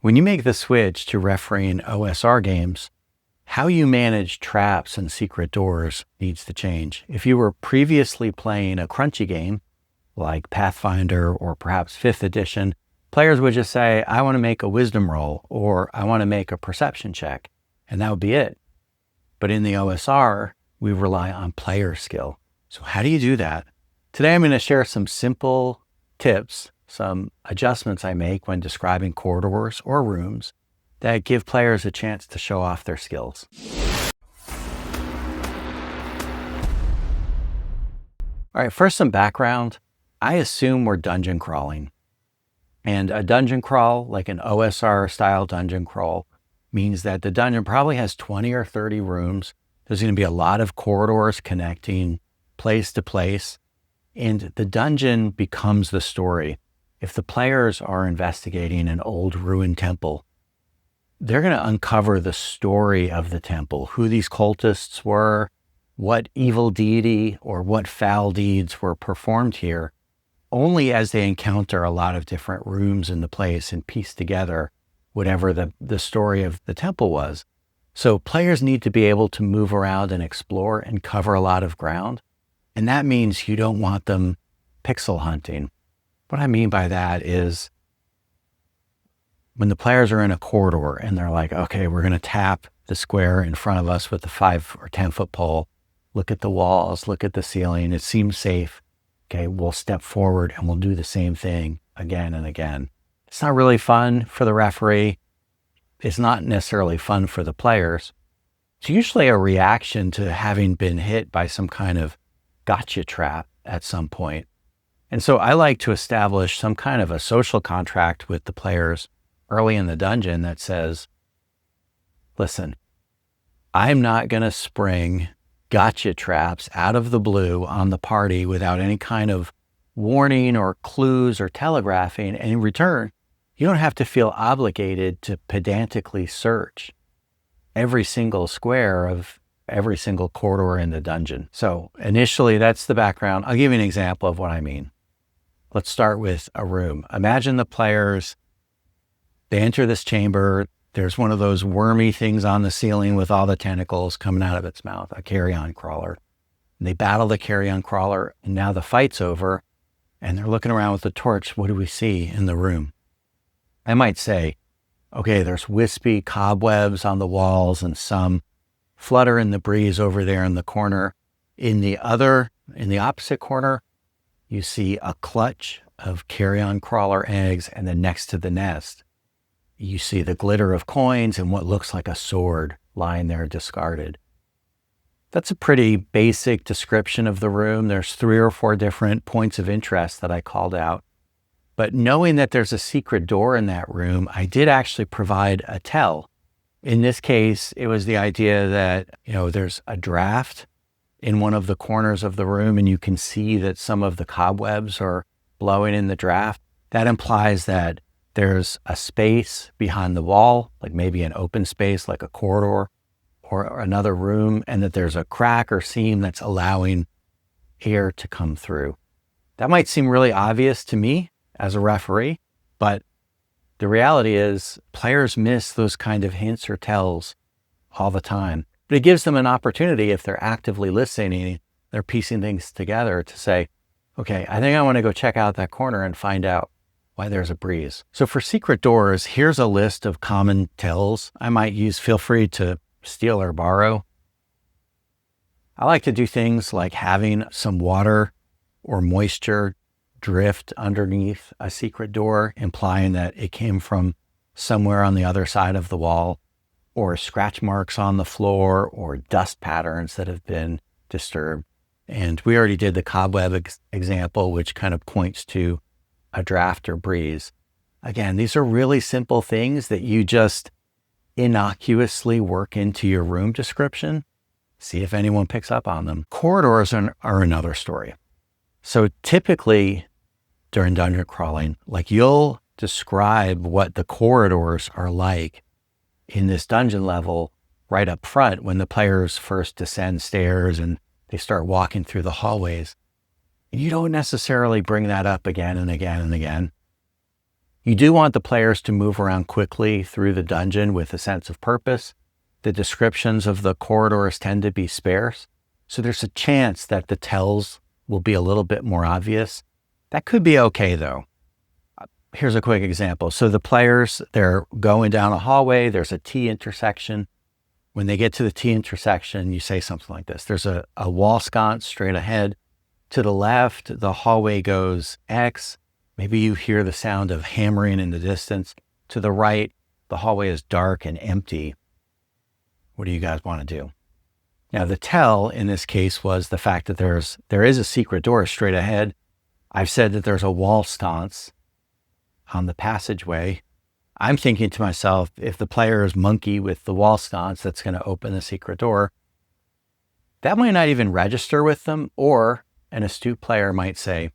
When you make the switch to refereeing OSR games, how you manage traps and secret doors needs to change. If you were previously playing a crunchy game, like Pathfinder or perhaps 5th edition, players would just say, I want to make a wisdom roll, or I want to make a perception check, and that would be it. But in the OSR, we rely on player skill. So how do you do that? Today, I'm going to share some simple tips, some adjustments I make when describing corridors or rooms that give players a chance to show off their skills. All right, first some background. I assume we're dungeon crawling. And a dungeon crawl, like an OSR style dungeon crawl, means that the dungeon probably has 20 or 30 rooms. There's going to be a lot of corridors connecting place to place, and the dungeon becomes the story. If the players are investigating an old ruined temple, they're going to uncover the story of the temple, who these cultists were, what evil deity or what foul deeds were performed here, only as they encounter a lot of different rooms in the place and piece together whatever the story of the temple was. So players need to be able to move around and explore and cover a lot of ground. And that means you don't want them pixel hunting. What I mean by that is when the players are in a corridor and they're like, okay, we're going to tap the square in front of us with the 5 or 10 foot pole, look at the walls, look at the ceiling, it seems safe. Okay, we'll step forward and we'll do the same thing again and again. It's not really fun for the referee. It's not necessarily fun for the players. It's usually a reaction to having been hit by some kind of gotcha trap at some point. And so I like to establish some kind of a social contract with the players early in the dungeon that says, listen, I'm not going to spring gotcha traps out of the blue on the party without any kind of warning or clues or telegraphing. And in return, you don't have to feel obligated to pedantically search every single square of every single corridor in the dungeon. So initially, that's the background. I'll give you an example of what I mean. Let's start with a room. Imagine the players, they enter this chamber. There's one of those wormy things on the ceiling with all the tentacles coming out of its mouth, a carrion crawler. And they battle the carrion crawler, and now the fight's over, and they're looking around with the torch. What do we see in the room? I might say, okay, there's wispy cobwebs on the walls and some flutter in the breeze over there in the corner. In the opposite corner, you see a clutch of carrion crawler eggs, and then next to the nest, you see the glitter of coins and what looks like a sword lying there discarded. That's a pretty basic description of the room. There's 3 or 4 different points of interest that I called out. But knowing that there's a secret door in that room, I did actually provide a tell. In this case, it was the idea that, there's a draft in one of the corners of the room, and you can see that some of the cobwebs are blowing in the draft. That implies that there's a space behind the wall, like maybe an open space, like a corridor or another room, and that there's a crack or seam that's allowing air to come through. That might seem really obvious to me as a referee, but the reality is players miss those kind of hints or tells all the time. But it gives them an opportunity, if they're actively listening, they're piecing things together, to say, okay, I think I want to go check out that corner and find out why there's a breeze. So for secret doors, here's a list of common tells I might use. Feel free to steal or borrow. I like to do things like having some water or moisture drift underneath a secret door, implying that it came from somewhere on the other side of the wall, or scratch marks on the floor, or dust patterns that have been disturbed. And we already did the cobweb example, which kind of points to a draft or breeze. Again, these are really simple things that you just innocuously work into your room description. See if anyone picks up on them. Corridors are another story. So typically during dungeon crawling, you'll describe what the corridors are like in this dungeon level right up front when the players first descend stairs and they start walking through the hallways. You don't necessarily bring that up again and again and again. You do want the players to move around quickly through the dungeon with a sense of purpose. The descriptions of the corridors tend to be sparse, so there's a chance that the tells will be a little bit more obvious. That could be okay though. Here's a quick example. So the players, they're going down a hallway, there's a T intersection. When they get to the T intersection, you say something like this. There's a wall sconce straight ahead. To the left, the hallway goes X. Maybe you hear the sound of hammering in the distance. To the right, the hallway is dark and empty. What do you guys want to do? Now, the tell in this case was the fact that there is a secret door straight ahead. I've said that there's a wall sconce on the passageway. I'm thinking to myself, if the players monkey with the wall sconce that's going to open the secret door, that might not even register with them, or an astute player might say,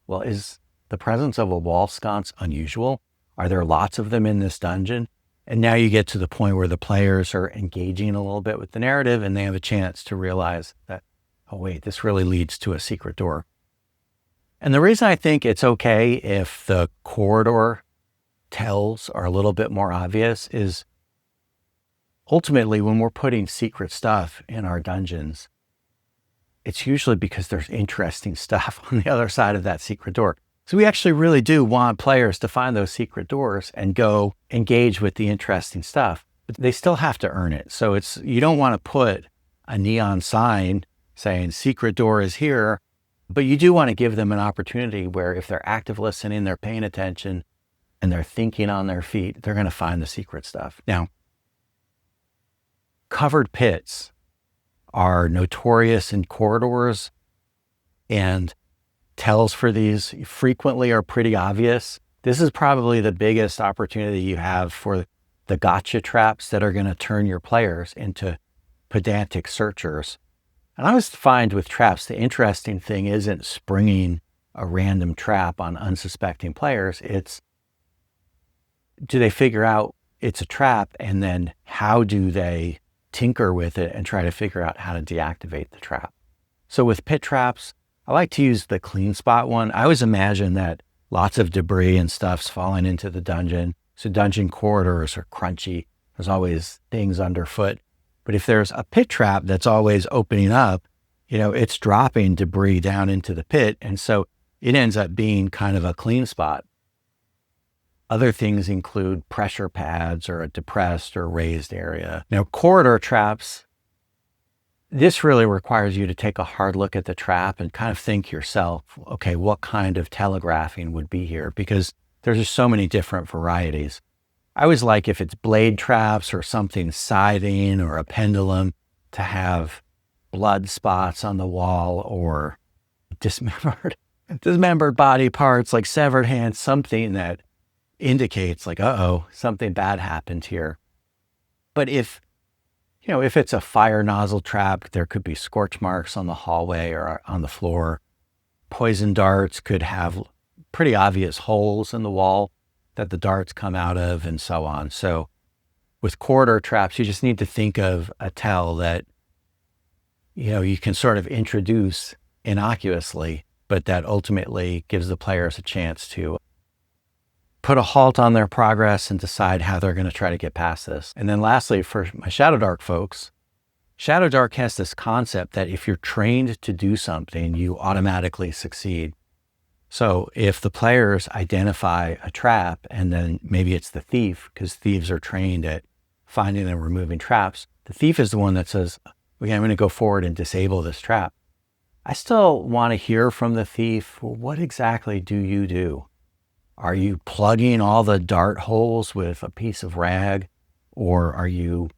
well, is the presence of a wall sconce unusual? Are there lots of them in this dungeon? And now you get to the point where the players are engaging a little bit with the narrative and they have a chance to realize that, oh wait, this really leads to a secret door. And the reason I think it's okay if the corridor tells are a little bit more obvious is ultimately when we're putting secret stuff in our dungeons, it's usually because there's interesting stuff on the other side of that secret door. So we actually really do want players to find those secret doors and go engage with the interesting stuff, but they still have to earn it. So you don't want to put a neon sign saying secret door is here, but you do want to give them an opportunity where if they're active listening, they're paying attention, and they're thinking on their feet, they're going to find the secret stuff. Now, covered pits are notorious in corridors, and tells for these frequently are pretty obvious. This is probably the biggest opportunity you have for the gotcha traps that are going to turn your players into pedantic searchers. And I always find with traps, the interesting thing isn't springing a random trap on unsuspecting players. It's, do they figure out it's a trap, and then how do they tinker with it and try to figure out how to deactivate the trap? So with pit traps, I like to use the clean spot one. I always imagine that lots of debris and stuff's falling into the dungeon. So dungeon corridors are crunchy. There's always things underfoot. But if there's a pit trap that's always opening up, it's dropping debris down into the pit. And so it ends up being kind of a clean spot. Other things include pressure pads or a depressed or raised area. Now, corridor traps, this really requires you to take a hard look at the trap and kind of think yourself, okay, what kind of telegraphing would be here? Because there's just so many different varieties. I always like, if it's blade traps or something siding or a pendulum, to have blood spots on the wall or dismembered body parts like severed hands, something that indicates like, uh-oh, something bad happened here. But if it's a fire nozzle trap, there could be scorch marks on the hallway or on the floor. Poison darts could have pretty obvious holes in the wall that the darts come out of, and so on. So with corridor traps, you just need to think of a tell that, you can sort of introduce innocuously, but that ultimately gives the players a chance to put a halt on their progress and decide how they're going to try to get past this. And then lastly, for my ShadowDark folks, ShadowDark has this concept that if you're trained to do something, you automatically succeed. So if the players identify a trap, and then maybe it's the thief, because thieves are trained at finding and removing traps, the thief is the one that says, okay, I'm going to go forward and disable this trap. I still want to hear from the thief, well, what exactly do you do? Are you plugging all the dart holes with a piece of rag? Or are you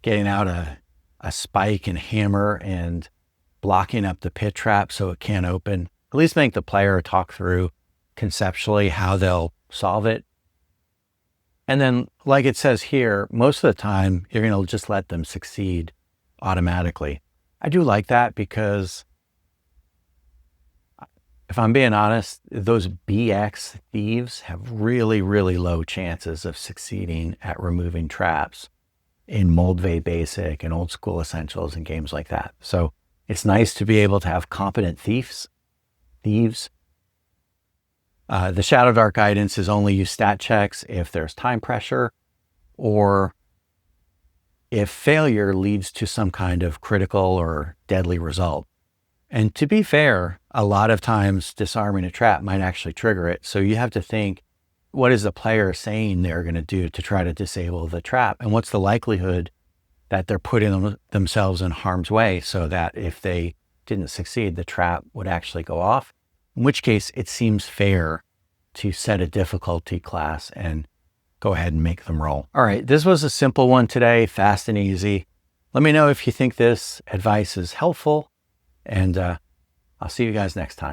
getting out a spike and hammer and blocking up the pit trap so it can't open? At least make the player talk through conceptually how they'll solve it. And then, like it says here, most of the time, you're going to just let them succeed automatically. I do like that because, if I'm being honest, those BX thieves have really, really low chances of succeeding at removing traps in Moldvay Basic and Old School Essentials and games like that. So it's nice to be able to have competent thieves. The ShadowDark guidance is only use stat checks if there's time pressure or if failure leads to some kind of critical or deadly result. And to be fair, a lot of times disarming a trap might actually trigger it. So you have to think, what is the player saying they're going to do to try to disable the trap? And what's the likelihood that they're putting themselves in harm's way so that if they didn't succeed, the trap would actually go off? In which case, it seems fair to set a difficulty class and go ahead and make them roll. All right, this was a simple one today, fast and easy. Let me know if you think this advice is helpful, and I'll see you guys next time.